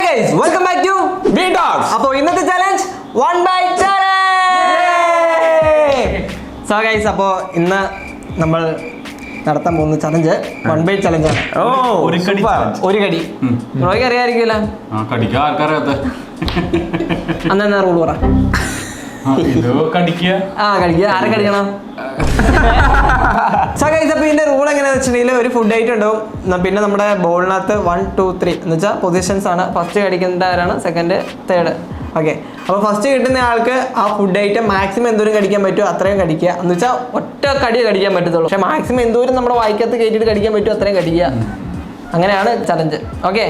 guys, welcome back to V-Talks. അപ്പോൾ ഇന്നത്തെ challenge 1 bite challenge. So guys, അപ്പോൾ ഇന്ന് നമ്മൾ നടത്താൻ പോകുന്ന ചലഞ്ച് 1 bite challenge ആണ്. ഒരു കടി റോയ്ക്ക് അറിയാമായിരിക്കുമല്ലോ. കടിക്കാൻ ആർക്കറിയാത്ത അന്നാ റൂൾ പറ. കടിക്കുക ആരെ കടിക്കണം? സോ ഗൈസ്, അപ്പോൾ ഇതിന്റെ റൂൾ എങ്ങനെയാണെന്ന് വെച്ചിട്ടുണ്ടെങ്കിൽ ഒരു ഫുഡ് ഐറ്റം ഉണ്ടാവും, പിന്നെ നമ്മുടെ ബോളിനകത്ത് 1, 2, 3 എന്ന് വെച്ചാൽ പൊസിഷൻസ് ആണ്. ഫസ്റ്റ് കടിക്കേണ്ട ആരാണ്, സെക്കൻഡ്, തേർഡ്. ഓക്കെ, അപ്പോൾ ഫസ്റ്റ് കിട്ടുന്ന ആൾക്ക് ആ ഫുഡ് ഐറ്റം മാക്സിമം എന്തോരം കടിക്കാൻ പറ്റുമോ അത്രയും കടിക്കുക. എന്ന് വെച്ചാൽ ഒറ്റ കടിയേ കടിക്കാൻ പറ്റത്തുള്ളൂ, പക്ഷേ മാക്സിമം എന്തോരം നമ്മുടെ വായിക്കകത്ത് കയറ്റിയിട്ട് കടിക്കാൻ പറ്റുമോ അത്രയും കടിക്കുക. അങ്ങനെയാണ് ചലഞ്ച്. ഓക്കെ,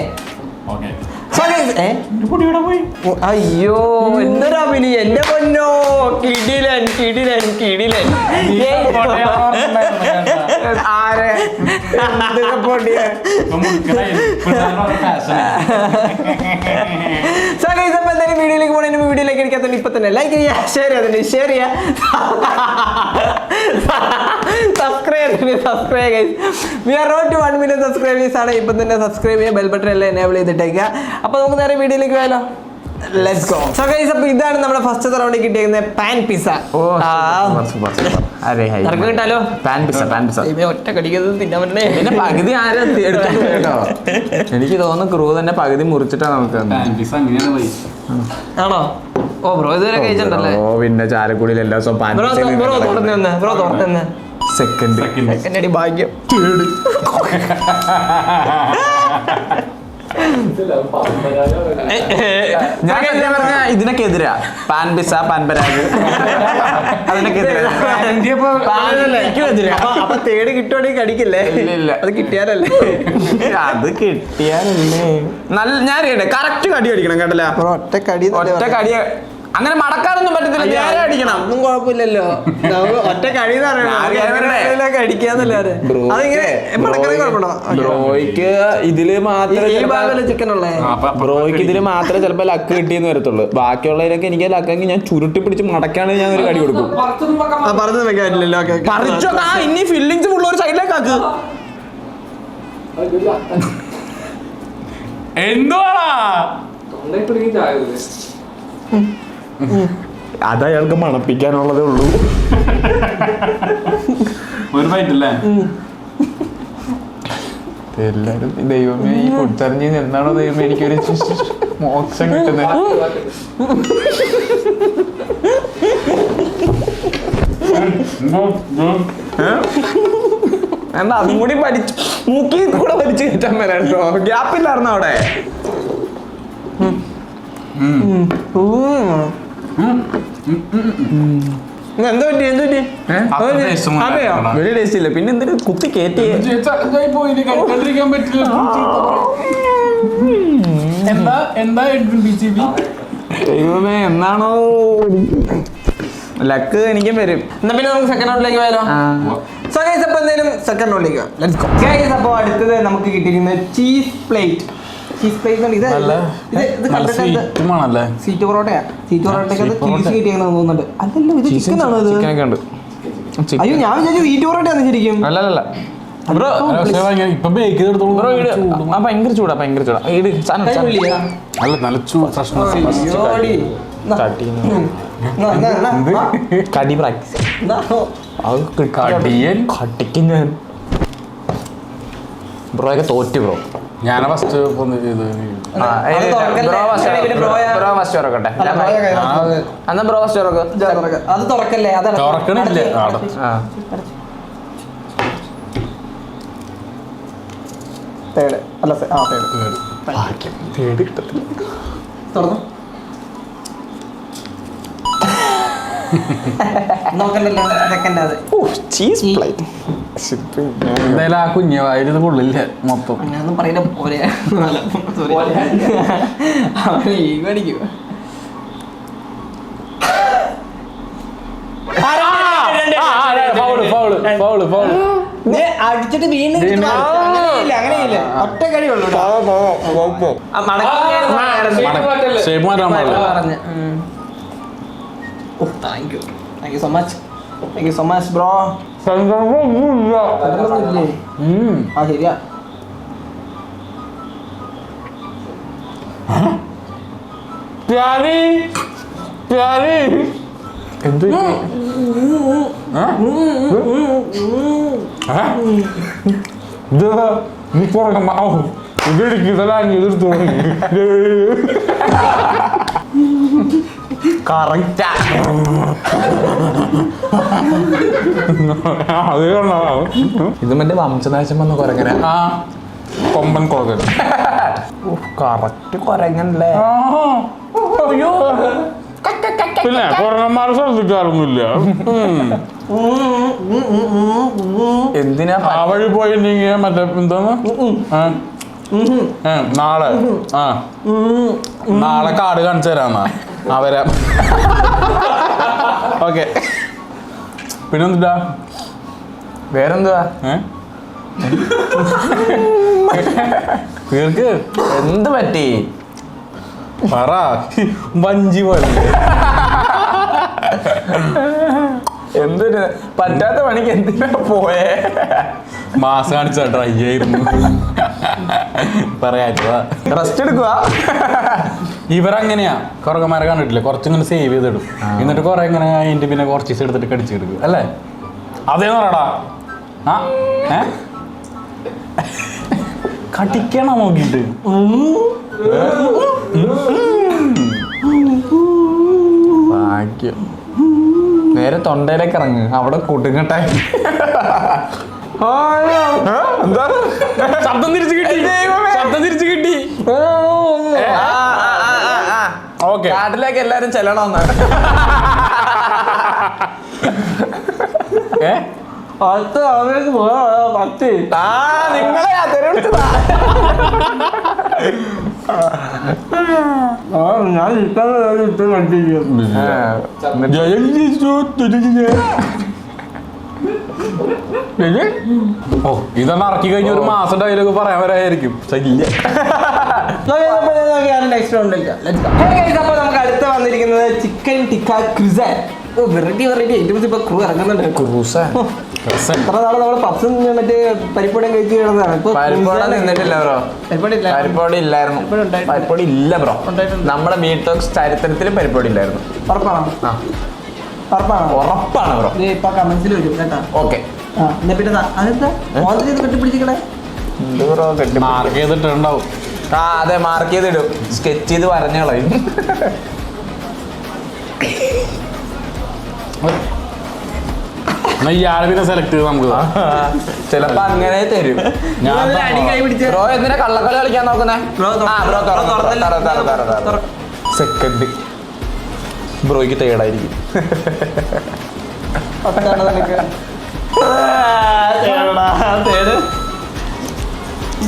അയ്യോ എന്തൊരു അഭിനയം എന്റെ പൊന്നോ. കിടിലൻ കിടിലൻ കിടിലൻ. ആരെ പൊടിയ വീഡിയോയിലേക്ക് പോകണ വീഡിയോയിലേക്ക് അടിക്കാത്ത ഇപ്പൊ തന്നെ ലൈക്ക് ചെയ്യുക, ഷെയർ ചെയ്യുക, subscribe guys. We are road to 1 million subscribers ആണ്. ഇപ്പം തന്നെ സബ്സ്ക്രൈബ് ചെയ്യുക, ബെൽ ബട്ടൺ എല്ലാം എനേബിൾ ചെയ്തിട്ടേക്കുക. അപ്പോൾ നമുക്ക് നേരെ വീഡിയോയിലേക്ക് പോയാലോ. Let's go. സോ ഗൈസ്, അപ്പോൾ ഇതാണ് നമ്മുടെ ഫസ്റ്റ് റൗണ്ടിൽ കിട്ടിയിരിക്കുന്ന പാൻ പിസ്സ. കിട്ടാലോ പാൻ പിസ്സ. ഒറ്റ കടിക്കുന്നത് തിന്നാൻ പറ്റണേ. പിന്നെ പകുതി ആരും എടുത്തോണ്ട് കേട്ടോ. എനിക്ക് തോന്നുന്നു ക്രൂ തന്നെ പകുതി മുറിച്ചിട്ടാ നമുക്ക് ആണോ? ഓ ബ്രോ ഇതുവരെ കഴിച്ചിട്ടുണ്ടല്ലേ? ഓ പിന്നെ ചാലക്കുടിയിൽ എല്ലാ ദിവസവും പാൻ സെക്കൻഡ് അടി ഭാഗ്യം. ഞാൻ പറഞ്ഞ ഇതിനൊക്കെ എതിരാ പാൻ പിസ്സ പാൻ പരാഗ് അതിനൊക്കെ അപ്പൊ തേട് കിട്ടുവാണെങ്കിൽ കടിക്കില്ലേ? ഇല്ല അത് കിട്ടിയാലല്ലേ. അത് കിട്ടിയാലല്ലേ നല്ല. ഞാൻ കറക്റ്റ് കടി അടിക്കണം കേട്ടല്ല. ഒറ്റ കടി അങ്ങനെ മടക്കാനൊന്നും പറ്റത്തില്ല, നേരെ അടിക്കണം. ഒന്നും കുഴപ്പമില്ലല്ലോ, ഒറ്റ കടി കടിക്കാന്നല്ലേ. ബ്രോയ്ക്ക് ഇതില് മാത്രമേ ചിക്കൻ ഉള്ളേ. ബ്രോയ്ക്ക് ഇതില് മാത്രമേ ചിലപ്പോ ലക്ക് കിട്ടിയെന്ന് വരത്തുള്ളൂ. ബാക്കിയുള്ളതിനൊക്കെ എനിക്ക് ലക്കെങ്കിൽ ഞാൻ ചുരുട്ടി പിടിച്ച് മടക്കാണ് ഞാൻ ഒരു കടി കൊടുക്കും. പറിച്ചോ ഇനി ഫില്ലിങ്സ് ഫുള്ള് ഒരു സൈഡിലേക്ക് ആക്ക്. എന്തുവാടാ അത് അയാൾക്ക് മണപ്പിക്കാനുള്ളതേ ഉള്ളൂ. ഒരു ബൈറ്റല്ലേ എല്ലാരും ദൈവമേ ഈ ഫുഡ് ചലഞ്ചിൽ എന്താണോ ദൈവമേ എനിക്കൊരു മോക്ഷം കിട്ടുന്നത്. എന്താ അതും കൂടി പഠിച്ചു മൂക്കി കൂടെ വലിച്ചു കയറ്റാൻ വരാട്ടോ. ഗ്യാപ്പില്ലായിരുന്നു അവിടെ. എന്ത് പറ്റി വലിയ ടേസ്റ്റ് ഇല്ല. പിന്നെ എന്തിനു കുത്തി കയറ്റി ദൈവമേ എന്നാണോ ലക്ക് എനിക്കും വരും. എന്നാ പിന്നെ നമുക്ക് സെക്കൻഡ് റൗണ്ടിലേക്ക് പോയാലോ. സോ ഗൈസ്, അപ്പോൾ എന്തായാലും സെക്കൻഡ് റൗണ്ടിലേക്ക് പോകാം. Let's go guys. അപ്പോൾ അടുത്തത് നമുക്ക് കിട്ടിയിരിക്കുന്നത് ചീസ് പ്ലേറ്റ്. സീറ്റ് പൊറോട്ടയാ. സീറ്റ് പൊറോട്ടയ്ക്ക് ചീസ് കിട്ടിയെന്ന് തോന്നുന്നുണ്ട്. അല്ലല്ലോ, ഇത് ചിക്കൻ ആണോ? അയ്യോ, ഞാൻ വിചാരിച്ചു സീറ്റ് പൊറോട്ടയാന്ന് ശരിക്കും. അല്ലല്ല ബ്രോ ഇപ്പൊ ബേക്ക് ഭയങ്കര ചൂടാ ഭയങ്കര ചൂടാ. അല്ല നല്ല കടി പ്രാക്ടീസ് കടിക്കും ഞാൻ. ബ്രോയൊക്കെ തോറ്റ് ബ്രോ. ഞാൻ ഫസ്റ്റ് അത് തുറക്കല്ലേ? തുറക്കണില്ല. തുറന്നു നോക്കണ്ടല്ലോ. സെക്കൻഡ് അത് ചീസ് പ്ലേറ്റ്. എന്തായാലും ആ കുഞ്ഞ വായിൽ കൊള്ളില്ല മൊത്തം. അങ്ങനെയൊന്നും പറയില്ല. പോലെ ഈഗടിക്കുക. അടിച്ചിട്ട് വീണ്ടും അങ്ങനെയില്ല. ഒറ്റ കഴിയുള്ളൂ. Thank you so much. Thank you so much, bro. ശരിയാ. പ്യാരി പ്യാരി എന്ത് ഇത് നീ പുറകമാവും ഇതെടുക്കും ഇതെല്ലാം എതിർത്ത് കറക്റ്റാ അത് കൊള്ളാം. ഇത് മറ്റേ വംശനാശം വന്ന കുരങ്ങനെ ആ കൊമ്പൻ കുളകൻ കറക്റ്റ് കുരങ്ങനല്ലേ അയ്യോ പിന്നെ കൊറങ്ങന്മാരെ ശ്രദ്ധിക്കാറൊന്നുമില്ല. എന്തിനാ ആ വഴി പോയിട്ടുണ്ടെങ്കിൽ മറ്റേ എന്തോന്ന് നാളെ നാളെ കാട് കാണിച്ചു തരാന്നാ അവരെ. ഓക്കെ പിന്നെന്താ വേറെന്തുവാ തീർക്ക് എന്ത് പറ്റി പറ വഞ്ചി പോലെ എന്തൊരു പറ്റാത്ത പണിക്ക് എന്തിനാ പോയേ മാസം കാണിച്ച ട്രൈ ആയിരുന്നു പറയാ റെസ്റ്റ് എടുക്കുക ഇവരങ്ങനെയാ കുറകന്മാരെ കണ്ടിട്ടില്ലേ കുറച്ചിങ്ങനെ സേവ് ചെയ്തിടും എന്നിട്ട് കുറെ ഇങ്ങനെ അതിന്റെ പിന്നെ കുറച്ച് ദിവസം എടുത്തിട്ട് കടിച്ചെടുക്കും അല്ലേ അതേന്ന് പറയടാ ആ ഏ കടിക്കണം നോക്കിട്ട് ഭാഗ്യം നേരെ തൊണ്ടയിലേക്ക് ഇറങ്ങ് അവിടെ കുടുങ്ങട്ടെ എന്താ ശബ്ദം തിരിച്ചു കിട്ടി ശബ്ദം തിരിച്ചു കിട്ടി ഓക്കെ കാട്ടിലേക്ക് എല്ലാരും ചെല്ലണമെന്നാണ് നിങ്ങളെ തെരഞ്ഞെടുത്തതാ ഞാൻ ഓ ഇതൊന്ന് ഇറക്കി കഴിഞ്ഞ ഒരു മാസം ഡയലോഗ് പറയാൻ വരായിരിക്കും ശരിയില്ല. അപ്പൊ നമുക്ക് അടുത്ത് വന്നിരിക്കുന്നത് chicken tikka ക്രിസൻ. Variety variety items ഇപ്പൊ ക്രൂ ഇറങ്ങുന്നുണ്ട്. എത്ര നാളെ നമ്മള് പപ്സും മറ്റേ പരിപ്പൊടിയും കഴിച്ച് കിടന്നതാണ്. ഇപ്പൊ പരിപ്പോട നിന്നിട്ടില്ല ബ്രോ പരിപ്പോടി ഇല്ലായിരുന്നു പരിപ്പോടി ഇല്ല ബ്രോ നമ്മുടെ മീറ്റോക്സ് ചരിത്രത്തിൽ പരിപ്പോടി ഇല്ലായിരുന്നു ഉറപ്പാണോ? ഉറപ്പാണ് ബ്രോ ഇപ്പൊ കമന്റ്സിൽ വരും കേട്ടോ. ഓക്കെ എന്നാ പിന്നെ അതെന്താ മോദി കെട്ടിപ്പിടിച്ചിക്കണേ? ബ്രോ മാർക്ക് ചെയ്തിട്ടുണ്ടാവും. ആ അതെ മാർക്ക് ചെയ്തിടും സ്കെച്ച് ചെയ്ത് വരഞ്ഞോളയും ഇയാളെ പിന്നെ സെലക്ട് ചെയ്ത് നമുക്ക് ചിലപ്പോ അങ്ങനെ തരും ബ്രോ എന്തിനാ കള്ളക്കളി കളിക്കാൻ നോക്കുന്നേ സെക്കൻഡ് ബ്രോയ്ക്ക് തേടായിരിക്കും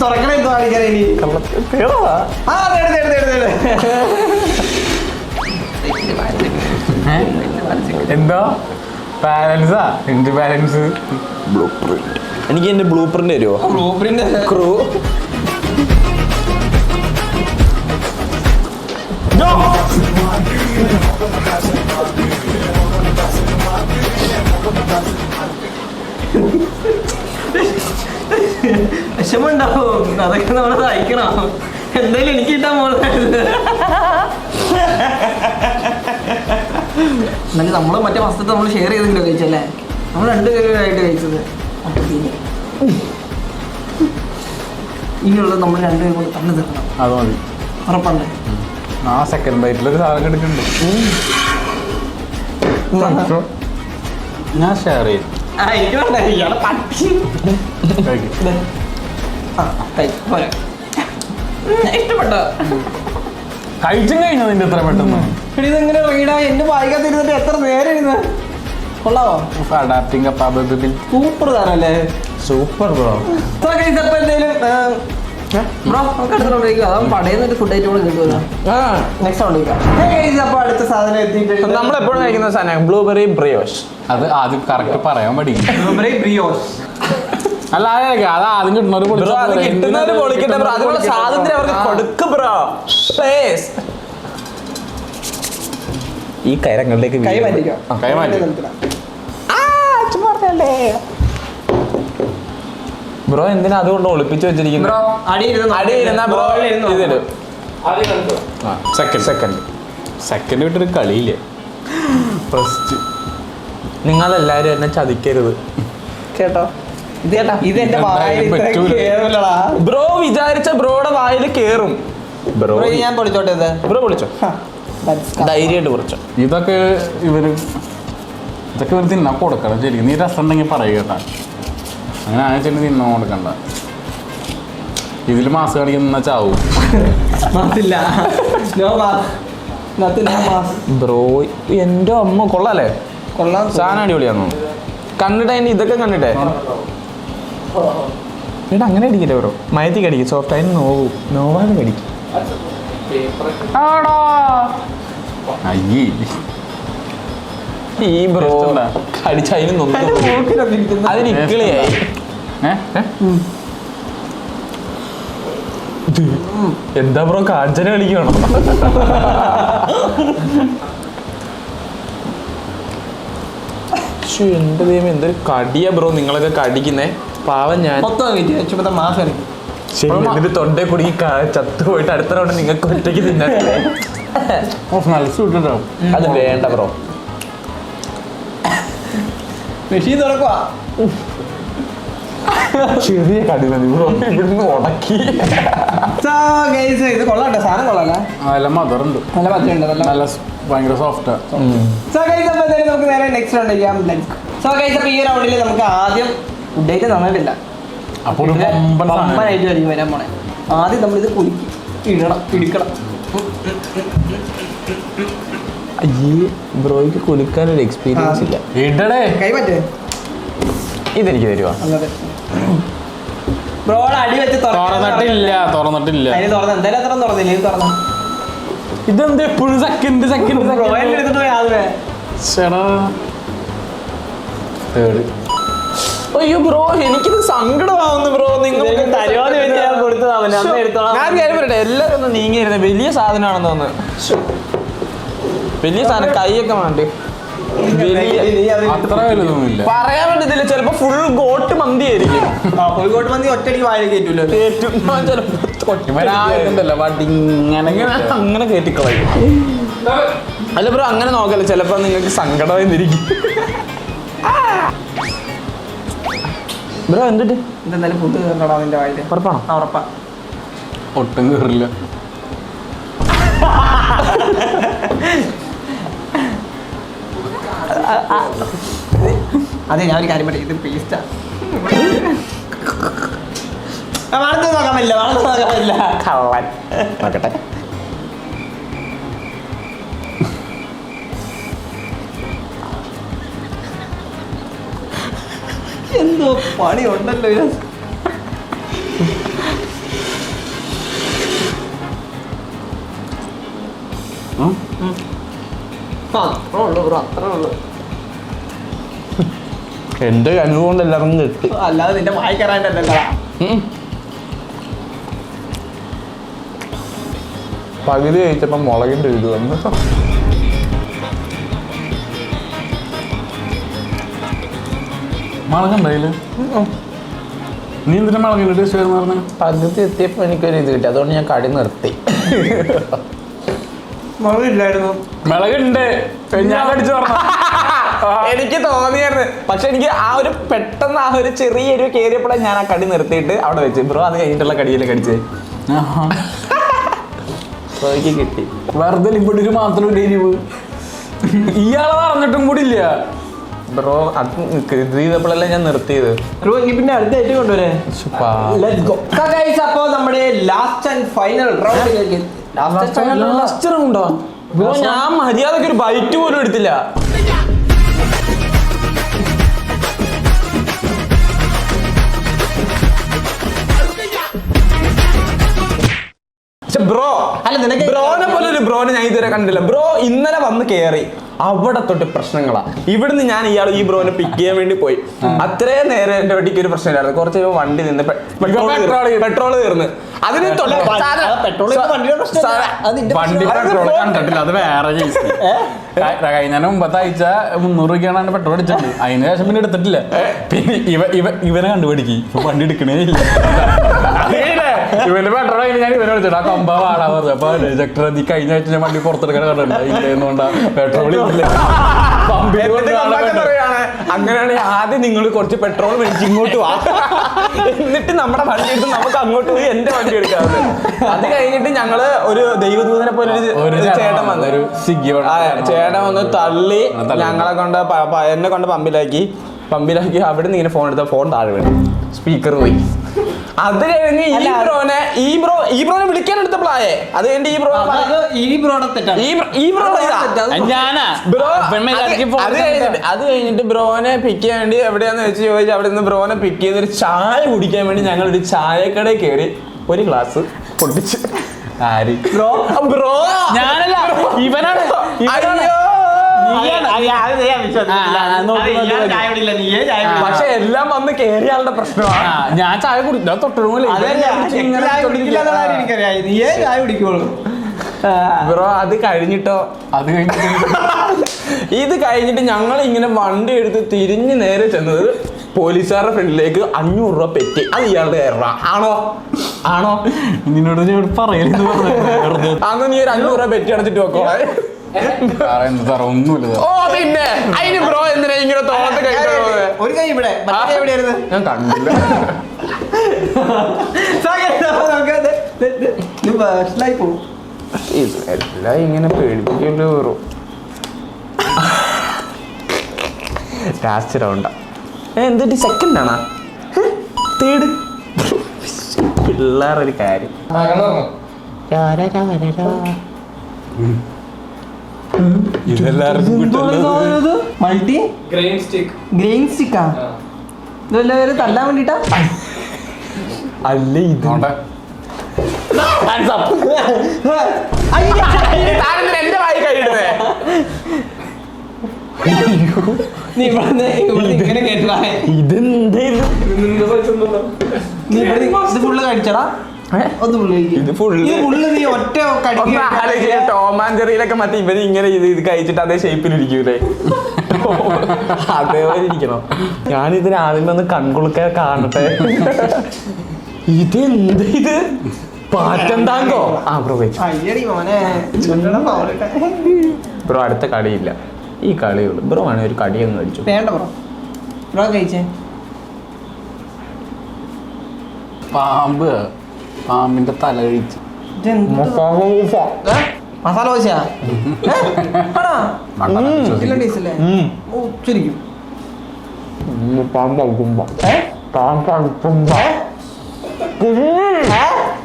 തുറക്കണേ കാണിക്കാൻ ഇനി എന്തോ ബാലൻസാ എന്ത് ബാലൻസ് ബ്ലൂ പ്രിന്റ് എനിക്ക് എന്റെ ബ്ലൂ പ്രിന്റ് തരുമോ ബ്ലൂ പ്രിന്റ് ക്രൂ വിഷമുണ്ടാവും അതൊക്കെ നമ്മൾ സഹിക്കണം. എന്തായാലും എനിക്ക് കിട്ടാൻ പോകുന്നത് എന്നാലും നമ്മള് മറ്റേ വസ്തുത നമ്മൾ ഷെയർ ചെയ്തെങ്കിലും കഴിച്ചല്ലേ? നമ്മൾ രണ്ടുപേരുമായിട്ട് കഴിച്ചത്. ഇനിയുള്ളത് നമ്മൾ രണ്ടുപേരും കൂടെ തന്നെ തീർക്കണം. അത് മതി ഉറപ്പല്ലേ? ആ സെക്കൻഡ് ബൈറ്റിലൊരു സാധനം എടുക്കുന്നുണ്ട്. ഞാൻ ഷെയർ ചെയ്യും. എനിക്ക് വേണ്ട ഇയാളെ പട്ടി. ഇഷ്ടപ്പെട്ടോ? കഴിച്ചും കഴിഞ്ഞു നിന്റെ എത്ര പെട്ടെന്ന്. ഇതെങ്ങനെ റീഡാ എന്റെ വായിക്കാത്ത ഇരുന്നിട്ട് എത്ര നേരം ഇരുന്ന് കൊള്ളാവോ? അഡാപ്റ്റിംഗ് കപ്പാബിലിറ്റി സൂപ്പർ താനല്ലേ? സൂപ്പർ ബ്രോ അപ്പൊ എന്തേലും ബ്രോ നമുക്ക് അടുത്തോണ്ടിരിക്കുക. അതാ പടയുന്നൊരു ഫുഡ് ഐറ്റം കൂടെ കിട്ടുമല്ലോ. നെക്സ്റ്റ് കൊണ്ടിരിക്കാം. അപ്പൊ അടുത്ത സാധനം എത്തിയിട്ടുണ്ട്. നമ്മളെപ്പോഴും കഴിക്കുന്ന സാധനം ബ്ലൂബെറി ബ്രിയോഷ്. അത് ആദ്യം കറക്റ്റ് പറയാൻ പഠിക്കും. ബ്ലൂബെറി ബ്രിയോഷ് അല്ല അത് ആദ്യം കിട്ടുന്നവര് പൊളിക്കട്ടെ ബ്രോ അതുപോലെ സ്വാതന്ത്ര്യം അവർക്ക് കൊടുക്ക് ബ്രോ പ്ലീസ്. ഈ കൈരങ്ങളിലേക്ക് കൈ മാറ്റിക്കോ. കൈ മാറ്റി ബ്രോ എന്തിനാ അതുകൊണ്ട് ഒളിപ്പിച്ചു വെച്ചിരിക്കുന്നത്? അടിയിരുന്ന ബ്രോ ഇതിടും സെക്കൻഡ് സെക്കൻഡ് സെക്കൻഡ് വിട്ടൊരു കളിയില്ലേ. ഫസ്റ്റ് നിങ്ങളെല്ലാരും എന്നെ ചതിക്കരുത് കേട്ടോ, ഇത് എന്റെ വായിൽ ഇത്രയും പറ്റൂല. കേറില്ലടാ. ബ്രോ വിചാരിച്ച ബ്രോയുടെ വായിൽ കേറും. ബ്രോ ബ്രോ, ഞാൻ പൊളിച്ചോട്ടെ ഇത്. ബ്രോ വിളിച്ചോ, ധൈര്യമായിട്ട് വിളിച്ചോ. ഇതൊക്കെ ഇവര് തിന്നാൻ കൊടുക്കണം ശരിക്കും. നീ രസം ഉണ്ടെങ്കിൽ പറയുക കേട്ടാ. അങ്ങനെ ആണെന്ന് തിന്നാൻ കൊടുക്കണ്ട. ഇതിൽ മാസ് കാണിക്കുന്ന ചാവും. മാസില്ല. No mass. Nothing, no mass. Bro എൻ്റെ അമ്മ കൊള്ളാല്ലേ, കൊള്ളാം. സാധനം അടിപൊളിയാണോ കണ്ടിട്ടേ. ഇതൊക്കെ കണ്ടിട്ടേ എടാ അങ്ങനെ അടിക്കില്ല ബ്രോ, മയത്തേക്ക് അടിക്കും. സോഫ്റ്റ് ആയി നോവാതെ കടിക്കും. ആടാ അയ്യേ ഈ ബ്രോ അടിച്ച അതിന് നൊന്നും അതിന് ഇക്കിളിയായി. എന്താ ബ്രോ കാഞ്ചന കളിക്കണോ? എന്റെ ദൈവം എന്തൊരു കടിയാ ബ്രോ നിങ്ങളൊക്കെ കടിക്കുന്നേ. പാവം ഞാൻ മൊത്തം മാസം ശരി എന്നിട്ട് തൊണ്ടേ കുടി ചത്തു പോയിട്ട് അടുത്ത റൗണ്ട് നിങ്ങൾക്ക് ഒറ്റയ്ക്ക് തിന്നാൻ. നല്ല സൂട്ടോ. അത് വേണ്ട ബ്രോ. മെഷീൻ തുറക്കുവാ. ചെറിയ കടി മതി ബ്രോ, ഇവിടുന്ന് ഉടക്കി. ഇത് കൊള്ളാട്ടെ, സാധനം കൊള്ളാല്ലേ, നല്ല മധുരമുണ്ട്, നല്ല പച്ചയുണ്ട്, നല്ല ഭയങ്കര സോഫ്റ്റാ. നമുക്ക് നേരെ നെക്സ്റ്റ് റൗണ്ട് ചെയ്യാം. സോ ഗൈസ്, അപ്പൊ ഈ റൗണ്ടിൽ നമുക്ക് ആദ്യം ഫുഡ് ഐറ്റം തന്നിട്ടില്ല. അപ്പോൾ ഒരു വമ്പൻ സാധനം. പമ്പനായിട്ട് ആയിരിക്കും വരാൻ പോണേ. ആദ്യം നമ്മളിത് കുലുക്കി ഇടിക്കണം. അയ്യേ ബ്രോയ്ക്ക് കുലുക്കാനൊരു എക്സ്പീരിയൻസ് ഇല്ല. ഇടടേ കൈ പറ്റേ ഇതെനിക്ക് തരുവാ. ബ്രോയുടെ അടി വെച്ച് തുറന്നിട്ടില്ല. അതിന് തുറന്ന് എന്തായാലും അത്ര തുറന്നില്ല. ഇത് തുറന്ന ഇതെന്താ എപ്പോഴും സെക്കൻഡ് ബ്രോയിൽ എടുത്തിട്ട് പോയി ആദ്യമേ. തേർഡ്. അയ്യോ ബ്രോ എനിക്കിത് സങ്കടമാവുന്നു ബ്രോ. നിങ്ങൾക്ക് തരുവാന്ന് ചോദിച്ചാൽ ഞാൻ കൊടുത്തതാവല്ലേ, അന്ന് എടുത്തോളാം. ഞാൻ കാര്യം പറയട്ടെ, എല്ലാവരും ഒന്ന് നീങ്ങിയിരുന്നേ. വലിയ സാധനമാണെന്ന് തോന്നുന്നു. വലിയ സാധനം, കൈയൊക്കെ വേണ്ടി അത്ര വലുതൊന്നുമില്ല. പറയാൻ വേണ്ടിയില്ല. ചിലപ്പോ ഫുൾ ഗോട്ട് മന്തി ആയിരിക്കും. കോഴിക്കോട്ട് മന്തി ഒറ്റയടിക്ക് വായിൽ കയറ്റൂല്ലോ. ഇവരായിട്ടുണ്ടല്ലോ വണ്ടി ഇങ്ങനെ അങ്ങനെ കയറ്റിക്കളയും. അല്ല ബ്രോ അങ്ങനെ നോക്കല്ലേ, ചിലപ്പോ നിങ്ങൾക്ക് സങ്കടമായി തിരിക്കും. ബ്രോ എന്തിട്ട് എന്തായാലും ഫുഡ് കയറണടാ നിന്റെ വായിൽ. ഉറപ്പാണോ? ഉറപ്പാ. ഒട്ടും കയറില്ല. അതെ, ഞാൻ ഒരു കാര്യം പറയാം, ഇത് പേസ്റ്റാ. വളർത്ത് നോക്കാൻ പറ്റില്ല. കള്ളൻ. നോക്കട്ടെ. എന്തോ പണി ഉണ്ടല്ലോ ഇത്. അത്രേ ഉള്ളൂ ബ്രോ, അത്രേ ഉള്ളൂ. എന്റെ അനുഭവം എല്ലാവരും കിട്ടി. അല്ലാതെ നിന്റെ വായി കയറാണ്ടല്ലോ. പകുതി കഴിച്ചപ്പോ മുളകിന്റെ ഇത് വന്നു. മുളകുണ്ടായില്ല. നീ എന്തിനാ മുളകിന്റെ ടേസ്റ്റ് വരുന്ന പറഞ്ഞ? പകുതി എത്തിയപ്പോ എനിക്കൊരു ഇത് കിട്ടി, അതുകൊണ്ട് ഞാൻ കടി നിർത്തി. മുളകില്ലായിരുന്നു. മുളകുണ്ട്, ഞാൻ കടിച്ചു പറഞ്ഞു. എനിക്ക് തോന്നിയായിരുന്നു, പക്ഷെ എനിക്ക് ആ ഒരു പെട്ടെന്ന് ആ ഒരു ചെറിയൊരു കയറിയപ്പോഴാണ് ഞാൻ ആ കടി നിർത്തിയിട്ട് അവിടെ വെച്ച്. ബ്രോ അത് കഴിഞ്ഞിട്ടുള്ള കടിയല്ലേ കടിച്ചേ. ബ്രോയ്ക്ക് കിട്ടി. വെറുതെ ഇവിടെ ഒരു മാത്രം എരിവ് ഇയാളെ പറഞ്ഞിട്ടും കൂടി ഇല്ല. ബ്രോ അത് ഇത് ചെയ്തപ്പോഴല്ലേ ഞാൻ നിർത്തിയത്. ബ്രോ ഇനി പിന്നെ അടുത്ത ഐറ്റം കൊണ്ടുവരേ. Let's go. സോ ഗയ്സ്, അപ്പോൾ നമ്മുടെ ലാസ്റ്റ് ആൻഡ് ഫൈനൽ റൗണ്ടിലേക്ക്. ലാസ്റ്റ് റൗണ്ടോ ബ്രോ? ഞാൻ മര്യാദക്ക് ഒരു ബൈറ്റ് പോലും എടുത്തില്ല. ബ്രോ അല്ല, നിനക്ക് ബ്രോനെ പോലെ ഒരു ബ്രോനെ ഞാൻ ഇതുവരെ കണ്ടില്ല. ബ്രോ ഇന്നലെ വന്ന് കേറി, അവിടെ തൊട്ട് പ്രശ്നങ്ങളാ. ഇവിടുന്ന് ഞാൻ ഈ ബ്രോനെ പിക്ക് ചെയ്യാൻ വേണ്ടി പോയി. അത്രയും നേരം എന്റെ വണ്ടിക്ക് ഒരു പ്രശ്നമില്ലായിരുന്നു. കുറച്ച് കഴിയുമ്പോൾ വണ്ടി നിന്ന് പെട്രോൾ തീർന്ന് അതിന് വണ്ടി പെട്രോൾ കണ്ടിട്ടില്ല, അത് വേറെ കേസ്. കഴിഞ്ഞ മുമ്പത്തെ ആഴ്ച 300 രൂപയ്ക്കാണ് പെട്രോൾ അടിച്ചത്. അതിന് ശേഷം പിന്നെ എടുത്തിട്ടില്ല. പിന്നെ ഇവനെ കണ്ടുപിടിക്കും, ഇപ്പൊ വണ്ടി എടുക്കണേ ഇല്ല. ഇവന്റെ പെട്രോൾ ഞാൻ ഇവനെ വിളിച്ചിട്ട് ആ കൊമ്പ വാടാ പറഞ്ഞു. അപ്പൊ രജക്ടർ നീ കഴിഞ്ഞ ആഴ്ച ഞാൻ വണ്ടി പുറത്തെടുക്കാൻ കണ്ടിട്ടുണ്ട് ഇല്ലെന്നുകൊണ്ടാ പെട്രോൾ അങ്ങനെയാണെങ്കിൽ ആദ്യം നിങ്ങൾ കുറച്ച് പെട്രോൾ മേടിച്ച് ഇങ്ങോട്ട് വാ, എന്നിട്ട് നമ്മുടെ വണ്ടി എടുത്ത് നമുക്ക് അങ്ങോട്ട് പോയി എന്റെ വണ്ടി എടുക്കാവുന്നത്. അത് കഴിഞ്ഞിട്ട് ഞങ്ങള് ഒരു ദൈവദൂതനെ പോലെ ഒരു ചേട്ടൻ വന്നു, ഒരു ചേട്ടൻ വന്ന് തള്ളി ഞങ്ങളെ കൊണ്ട് എന്നെ കൊണ്ട് പമ്പിലാക്കി അവിടെ നിന്ന് ഇങ്ങനെ ഫോൺ എടുത്ത ഫോൺ താഴെ വീണു, സ്പീക്കർ പോയി. അത് കഴിഞ്ഞ് ഈ ബ്രോനെ വിളിക്കാൻ എടുത്തപ്പോഴായേ അത് കഴിഞ്ഞ് അത് കഴിഞ്ഞിട്ട് ബ്രോനെ പിക്ക് ചെയ്യാൻ വേണ്ടി എവിടെയാന്ന് വെച്ച് ചോദിച്ചാൽ അവിടെ നിന്ന് ബ്രോനെ പിക്ക് ചെയ്ത് ഒരു ചായ കുടിക്കാൻ വേണ്ടി ഞങ്ങൾ ഒരു ചായക്കടയിൽ കയറി ഒരു ഗ്ലാസ് പൊട്ടിച്ച്. ബ്രോ ഞാനല്ല, ഇവനാണ്. പക്ഷെ എല്ലാം വന്ന് കേറിയ ആളുടെ പ്രശ്നമാണ്. ഞാൻ ചായ കുടിക്കില്ല, തൊട്ടുപോലെ ബ്രോ. അത് കഴിഞ്ഞിട്ടോ, ഇത് കഴിഞ്ഞിട്ട് ഞങ്ങൾ ഇങ്ങനെ വണ്ടി എടുത്ത് തിരിഞ്ഞ് നേരെ ചെന്നത് പോലീസുകാരുടെ ഫ്രണ്ടിലേക്ക് 500 രൂപ പെറ്റി. അത് ഇയാളുടെ ആണോ നിന്നോട് പറയരുത്. അന്ന് നീ ഒരു 500 രൂപ പെറ്റി അടച്ചിട്ട് വെക്കോ. ഒന്നുമില്ല. ഓ പിന്നെ അതിന് ബ്രോ എന്തിനാ ഇങ്ങനെ തോളത്ത് കഴിക്കണോ? ഒരു കൈ ഇവിടെ, ഞാൻ കണ്ടില്ല. എല്ലാം ഇങ്ങനെ പേടിപ്പിക്കല്ലോ ബ്രോ. ലാസ്റ്റ് റൗണ്ടാ. എന്തിട്ട് സെക്കൻഡ് ആണോ തേർഡ്? പിള്ളേരൊരു കാര്യം. മൾട്ടി ഗ്രെയിൻ സ്റ്റിക്കാ ഇതെല്ലാവരും തല്ലാൻ വേണ്ടിട്ടാ? അല്ല ഇത് എന്റെ വായി കഴിയിടുന്നേ. നീ ഇങ്ങനെ കേട്ടാ ഇതെന്താ നീ ഇത് ഫുള്ള് കഴിച്ചടാ? ടോം ആൻഡ് ജെറിയിലൊക്കെ മറ്റേ ഇവര് ഇങ്ങനെ ഇത് കഴിച്ചിട്ട് അതേ ഷേപ്പിലിരിക്കൂലേ, അതേപോലെ ഇരിക്കണോ? ഞാനിതിന് ആദ്യമേ ഒന്ന് കൺകുളുക്കെ കാണട്ടെ. ഇതെന്ത് ഇത് പാറ്റന്താങ്കോ? ആ ബ്രോ ബ്രോ അടുത്ത കളിയില്ല, ഈ കളിയുള്ളൂ. ബ്രോ ആണെങ്കിൽ ഒരു കടി അങ്ങ് കഴിച്ചു. വേണ്ട ബ്രോ, ബ്രോ കഴിച്ചേ. പാമ്പിന്റെ തല കഴിച്ചു. മസാല ദോശയാ? ശരിക്കും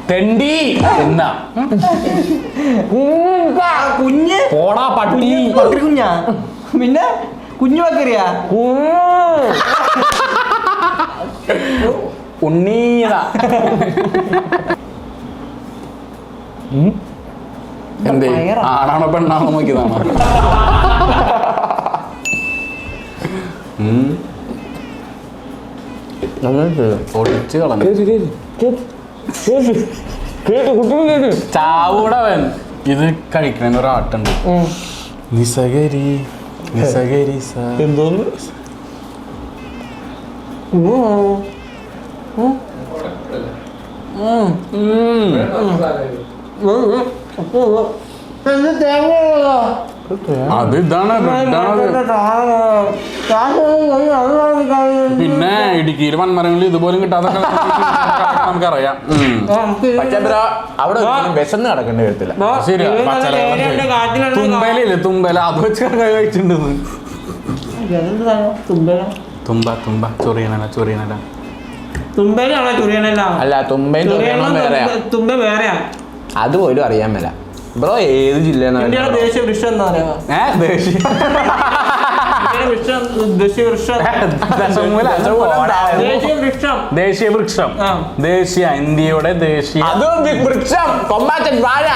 തെണ്ടി എന്നാ കുഞ്ഞ് പോടാ പട്ടി. പട്ടി കുഞ്ഞാ? പിന്നെ കുഞ്ഞു വക്കറിയാ? ഉണ്ണീതാ. എന്തേ ആണാണോ പെണ്ണാണോ നോക്കിയതാണോ? പൊടിച്ച് കളഞ്ഞു. ചാവൂടവൻ. ഇത് കഴിക്കണ ഒരാട്ടുണ്ട്, നിസകരി നിസകരി എന്തോന്ന് അത് ഇതാണ്. പിന്നെ ഇടുക്കിയിൽ വൻമരങ്ങളിൽ ഇതുപോലും കിട്ടാതൊക്കെ നമുക്കറിയാം. അവിടെ വിശന്ന് കിടക്കേണ്ടി വരത്തില്ല. ശരിയാ. തുമ്പയിലില്ലേ, തുമ്പല അത് വെച്ച് കഴിച്ചിട്ടുണ്ട്. തുമ്പ തുമ്പ ചൊറിയനല ചൊറിയനല. തുമ്പയിലാണോ ചൊറിയനല്ല? അല്ല, തുമ്പയും തുമ്പ വേറെയാ. അതുപോലും അറിയാൻ മേല. ബ്രോ ഏത് ജില്ലയാണ്? ദേശീയ വൃക്ഷം എന്താ പറയാ? ദേശീയ വൃക്ഷം, ദേശീയ ഇന്ത്യയുടെ ദേശീയ വൃക്ഷം കൊമ്പാച്ചൻ വാഴ.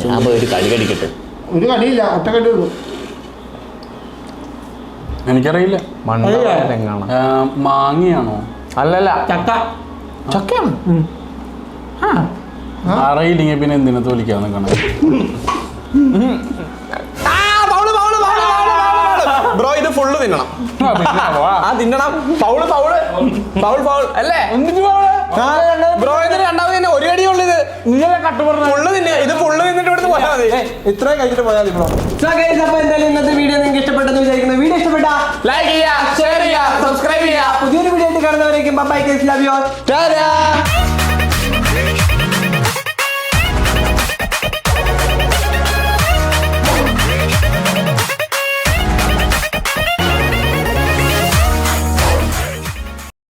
ഞാൻ ഒരു കടി കടിക്കട്ടെ. ഒരു കടിയില്ല, ഒറ്റ കടിയുള്ളൂ. എനിക്കറിയില്ല. മാങ്ങയാണോ? അല്ലല്ല, ചക്ക. ചക്കയാണ്. അറിയില്ലെങ്കിൽ പിന്നെ എന്തിനാ തോലിക്കാന്ന് കാണാൻ. ബ്രോ ഇത് ഫുള്ള് തിന്നണം. ആ, പിന്നെ വാ. ആ തിന്നണം. ഫൗള് അല്ലേ ബ്രോ? ഇതിന് രണ്ടാമത് തന്നെ ഒരു കടിയുള്ളൂ ഇത്. ഫുള്ള് തിന്നെ. ഇത് ഫുള്ള് തിന്നിട്ട് ഇവിടുന്ന് പോയാൽ മതി. ഇത്രയും കഴിച്ചിട്ട് പോയാൽ മതി ബ്രോ. അപ്പൊ എന്തായാലും ഇന്നത്തെ വീഡിയോ നിങ്ങൾക്ക് ഇഷ്ടപ്പെട്ടെന്ന് വിചാരിക്കുന്നു. വീഡിയോ ഇഷ്ടപ്പെട്ടാ ലൈക്ക് ചെയ്യുക, ഷെയർ ചെയ്യുക, സബ്സ്ക്രൈബ് ചെയ്യുക. പുതിയൊരു വീഡിയോ ആയിട്ട് കാണുന്നവരേക്കും bye guys, love you all. Tata.